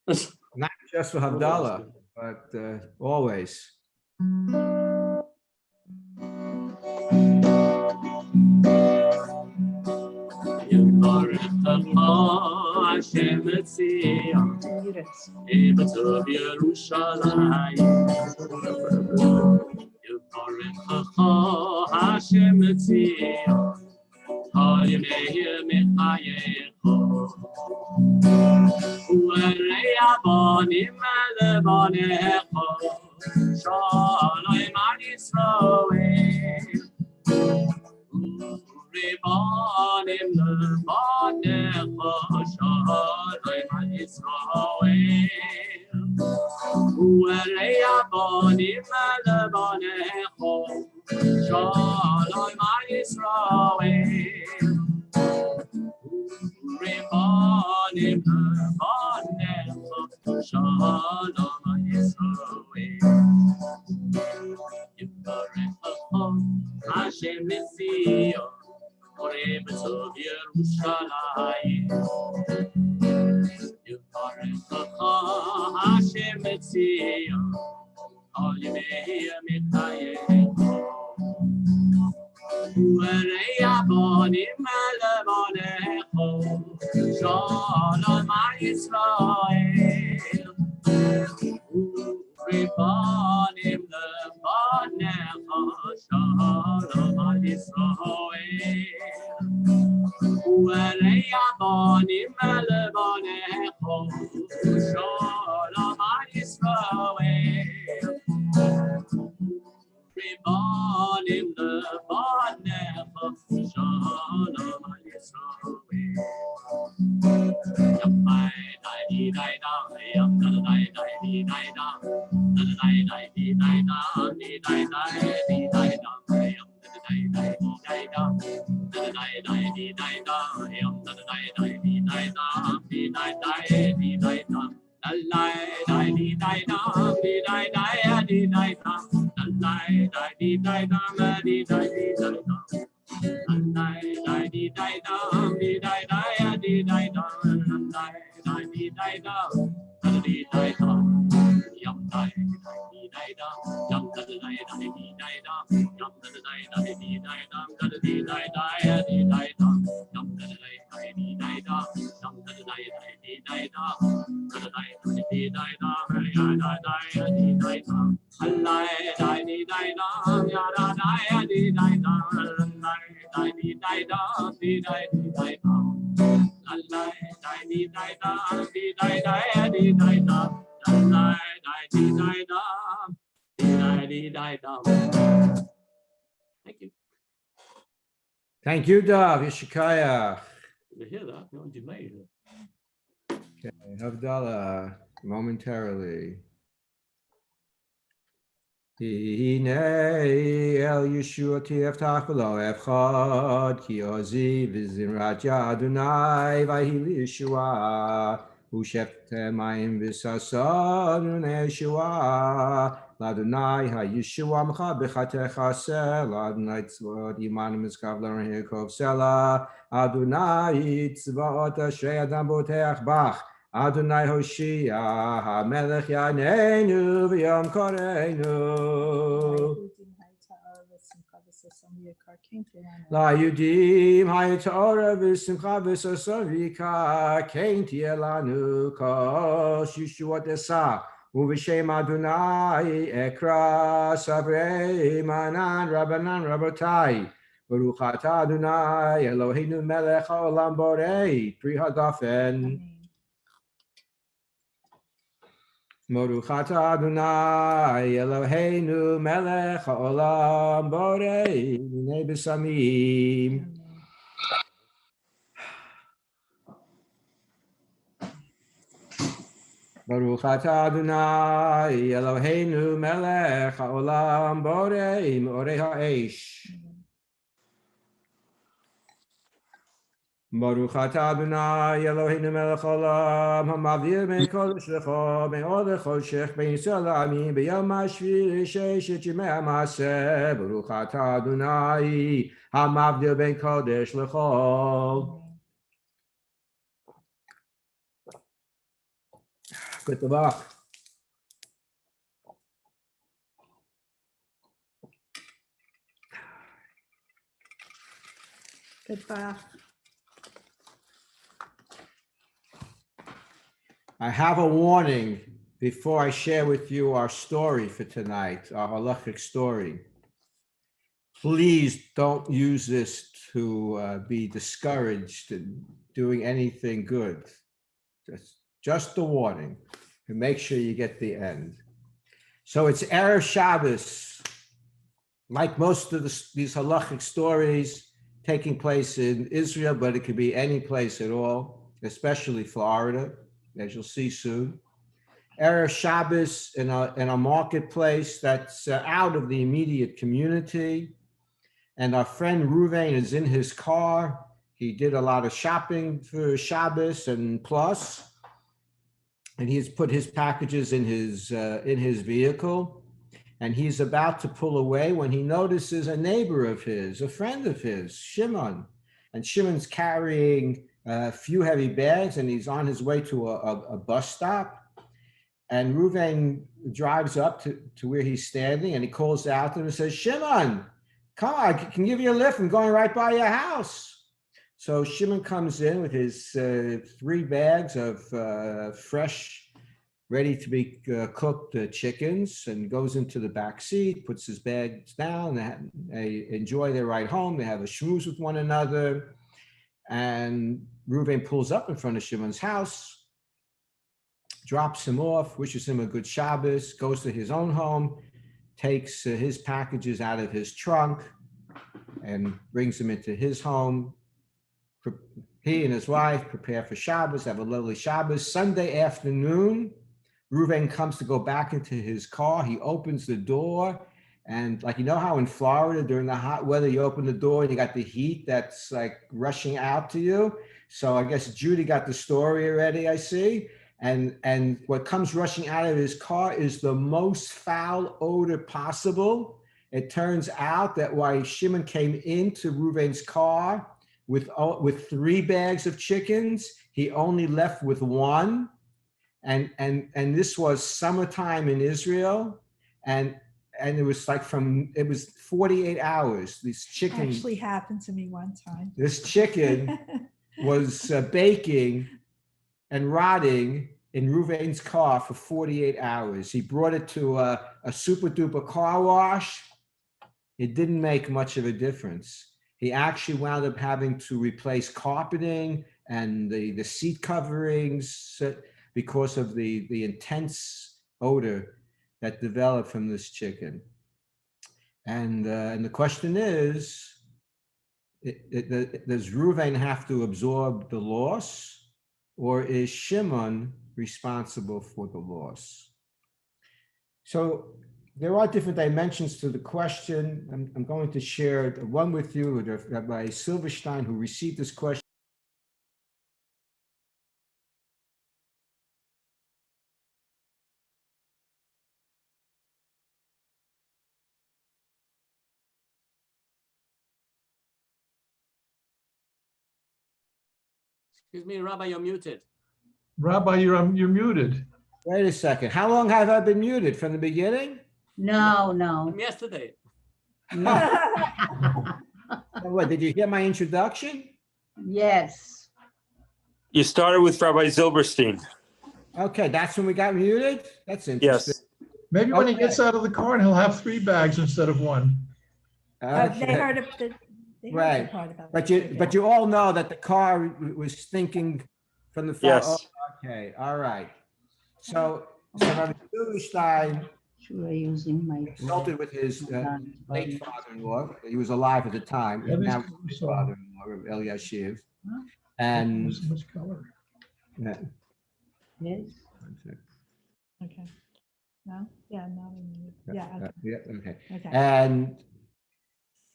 Not just for Havdalah, but always. Thank you, Dav. Yeshikaya. Okay, Havdalah, momentarily. Hine el Yeshua tiftach v'lo echad ki ozi v'zimrat Adonai v'hi Yeshua u'shefte mayim v'sasad Yeshua l'Adonai ha-Yeshua m'cha b'chatecha sel Adonai tzvot iman mizkav l'rehekov sela Adonai tzvot ashrei adam boteach bach Adonai Hoshia, HaMelech Yaneinu V'Yom Koreinu. La Yudim Haytorah V'Simcha V'Sasavika Kein Tielanu Kos Yeshuot Esa Uv'Shem Adonai Ekra Savrei Manan Rabbanan Rabbotai Baruch Atah Adonai Eloheinu Melech HaOlam Borei Pri Hadafen. Baruch atah Adonai Eloheinu melech haolam borei minei b'samim. Baruch atah Adonai Eloheinu melech haolam borei me'orei ha'esh. Baruch atah Adonai Eloheinu melech haolam hamavir ben kodesh lecho ben or lechoshech ben Yisrael la'amim b'yom hashvi sheshet yimei ha'maseh. Baruch atah Adonai hamavir ben kodesh lecho. Good luck. Goodbye. I have a warning before I share with you our story for tonight, our halachic story. Please don't use this to be discouraged in doing anything good. Just a warning, and make sure you get the end. So it's Erev Shabbos. Like most of these halachic stories taking place in Israel, but it could be any place at all, especially Florida, as you'll see soon. Erev Shabbos in a marketplace that's out of the immediate community. And our friend Ruvain is in his car. He did a lot of shopping for Shabbos and plus, and he's put his packages in his vehicle. And he's about to pull away when he notices a neighbor of his, a friend of his, Shimon. And Shimon's carrying a few heavy bags, and he's on his way to a bus stop. And Reuven drives up to where he's standing, and he calls out to him and says, Shimon, come on, I can give you a lift. I'm going right by your house. So Shimon comes in with his 3 bags of fresh, ready to be cooked chickens, and goes into the back seat, puts his bags down. They enjoy their ride home. They have a schmooze with one another. And Reuven pulls up in front of Shimon's house, drops him off, wishes him a good Shabbos, goes to his own home, takes his packages out of his trunk and brings them into his home. He and his wife prepare for Shabbos, have a lovely Shabbos. Sunday afternoon, Reuven comes to go back into his car. He opens the door, and like, you know how in Florida during the hot weather, you open the door and you got the heat that's like rushing out to you. So I guess Judy got the story already, I see. And what comes rushing out of his car is the most foul odor possible. It turns out that while Shimon came into Reuven's car with 3 bags of chickens, he only left with 1. And this was summertime in Israel, and it was like it was 48 hours. These chickens Actually happened to me one time. This chicken was baking and rotting in Reuven's car for 48 hours. He brought it to a super duper car wash. It didn't make much of a difference. He actually wound up having to replace carpeting and the seat coverings because of the intense odor that developed from this chicken. And the question is, does Reuven have to absorb the loss, or is Shimon responsible for the loss? So there are different dimensions to the question. I'm going to share one with you, Rabbi Silverstein, who received this question. Excuse me, Rabbi, you're muted. Rabbi, you're muted. Wait a second. How long have I been muted? From the beginning? No. From yesterday. What, did you hear my introduction? Yes. You started with Rabbi Zilberstein. Okay, that's when we got muted? That's interesting. Yes. Maybe when he Okay. gets out of the car and he'll have 3 bags instead of 1. They Okay. heard the Right. part about But the but you all know that the car was stinking from the Yes. Oh, okay, all right. So Rabbi Silverstein Sure, using my consulted with his late father-in-law. He was alive at the time. Yeah, Now these his colors are- father-in-law, Rabbi Eliashiv. Huh? And So much color. yeah, Yes. Okay. No? Yeah, no. Yeah, yeah, okay. okay.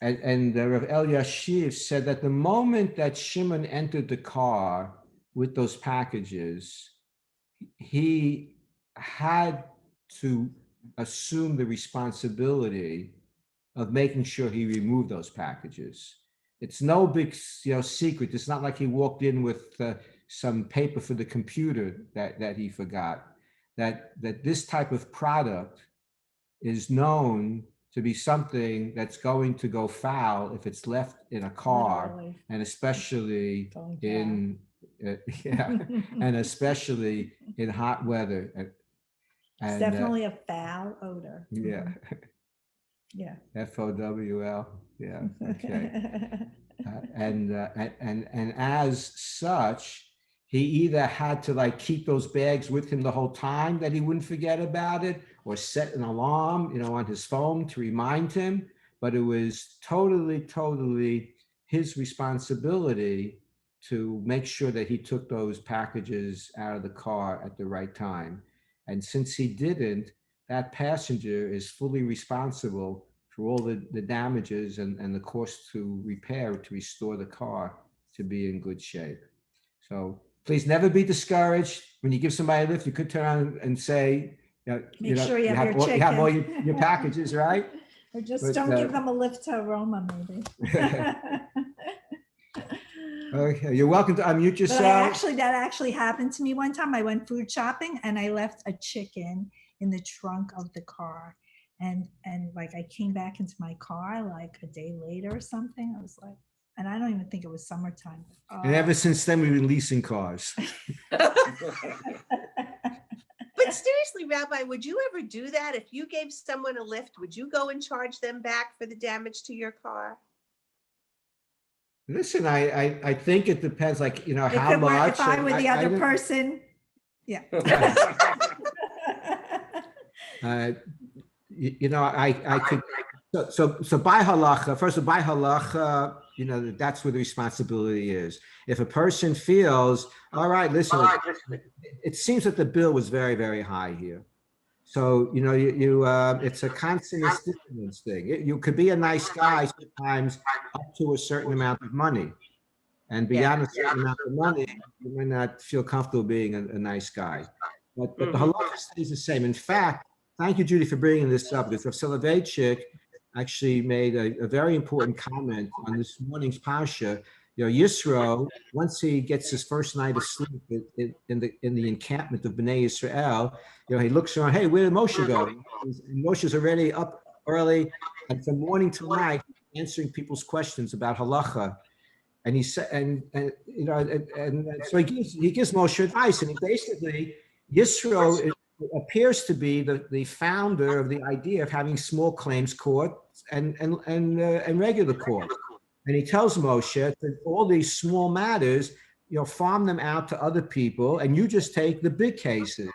And Rav Eliashiv said that the moment that Shimon entered the car with those packages, he had to assume the responsibility of making sure he removed those packages. It's no big, secret. It's not like he walked in with some paper for the computer that he forgot. that this type of product is known to be something that's going to go foul if it's left in a car, Literally. and especially Going in yeah, and especially in hot weather. It's And definitely a foul odor. yeah, Yeah. FOWL. Yeah. Okay. And as such, he either had to like keep those bags with him the whole time that he wouldn't forget about it, or set an alarm, on his phone to remind him. But it was totally his responsibility to make sure that he took those packages out of the car at the right time. And since he didn't, that passenger is fully responsible for all the damages and the cost to repair, to restore the car to be in good shape. So please never be discouraged. When you give somebody a lift, you could turn around and say, Make sure you have your all, you have all chicken. your packages, right? Or just But, don't give them a lift to Roma, maybe. Okay, you're welcome to unmute But yourself. that actually happened to me one time. I went food shopping and I left a chicken in the trunk of the car. And like I came back into my car like a day later or something. I was like, and I don't even think it was summertime. And ever since then, we've been leasing cars. But seriously, Rabbi, would you ever do that? If you gave someone a lift, would you go and charge them back for the damage to your car? Listen, I think it depends, like, how much. If I were the other didn't- person, yeah. I could, so by halacha, first of all, by halacha, that's where the responsibility is. If a person feels, all right, listen, it seems that the bill was very, very high here. So, it's a constant constituents thing. You could be a nice guy sometimes up to a certain amount of money. And beyond a certain amount of money, you may not feel comfortable being a nice guy. But the halacha stays the same. In fact, thank you, Judy, for bringing this up, because Rav Soloveitchik actually made a very important comment on this morning's Parsha. Yisro, once he gets his first night of sleep in the encampment of Bnei Yisrael, he looks around, hey, where did Moshe go? And Moshe's already up early, and from morning till night, answering people's questions about halacha. And he said, so he gives Moshe advice, and he basically, Yisro appears to be the founder of the idea of having small claims courts and regular courts. And he tells Moshe that all these small matters, farm them out to other people, and you just take the big cases.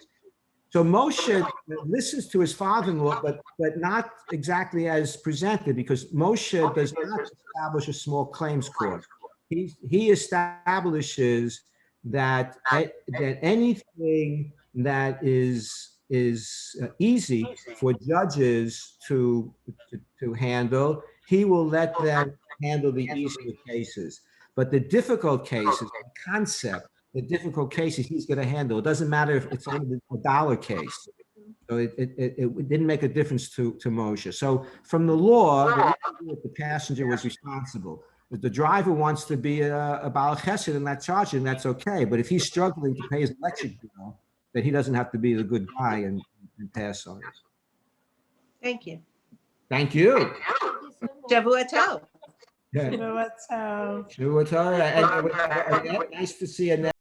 So Moshe listens to his father-in-law, but not exactly as presented, because Moshe does not establish a small claims court. He establishes that anything that is easy for judges to handle, he will let them handle the easier cases. But the difficult cases, the concept, the difficult cases he's going to handle. It doesn't matter if it's only a dollar case. So it didn't make a difference to Moshe. So from the law, the passenger was responsible. If the driver wants to be a Baal Chesed and not charge him, that's okay. But if he's struggling to pay his electric bill, then he doesn't have to be the good guy and pass on it. Thank you. Thank you. Shavua Tov. Yeah. Shavua Tov. Shavua Tov. And nice to see you.